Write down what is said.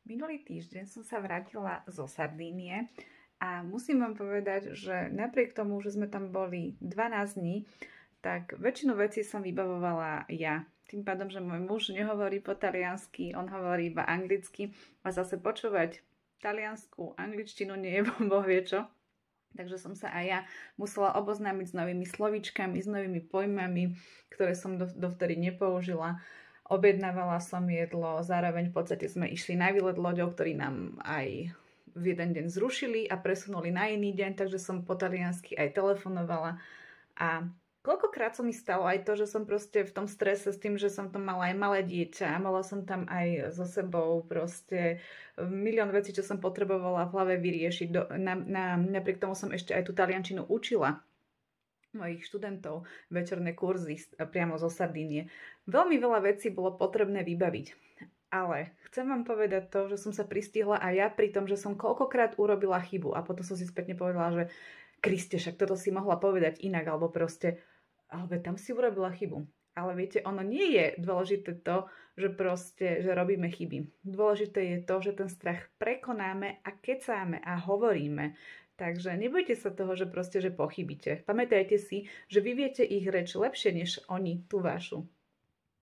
Minulý týždeň som sa vrátila zo Sardínie a musím vám povedať, že napriek tomu, že sme tam boli 12 dní, tak väčšinu vecí som vybavovala ja. Tým pádom, že môj muž nehovorí po taliansky, on hovorí iba anglicky a zase počúvať taliansku angličtinu nie je boh vie čo. Takže som sa aj ja musela oboznámiť s novými slovíčkami, s novými pojmami, ktoré som dovtedy nepoužila. Objednávala som jedlo, zároveň v podstate sme išli na výlet loďou, ktorý nám aj v jeden deň zrušili a presunuli na iný deň, takže som po taliansky aj telefonovala. A koľkokrát som mi stalo aj to, že som proste v tom strese s tým, že som tam mala aj malé dieťa a mala som tam aj so sebou proste milión vecí, čo som potrebovala v hlave vyriešiť. Napriek tomu som ešte aj tú taliančinu učila mojich študentov, večerné kurzy priamo zo Sardínie. Veľmi veľa vecí bolo potrebné vybaviť. Ale chcem vám povedať to, že som sa pristihla aj ja pri tom, že som koľkokrát urobila chybu a potom som si spätne povedala, že Kriste, však toto si mohla povedať inak, alebo proste, ale tam si urobila chybu. Ale viete, ono nie je dôležité to, že proste, že robíme chyby. Dôležité je to, že ten strach prekonáme a kecáme a hovoríme. Takže nebojte sa toho, že proste, že pochybíte. Pamätajte si, že vy viete ich reč lepšie, než oni tú vašu.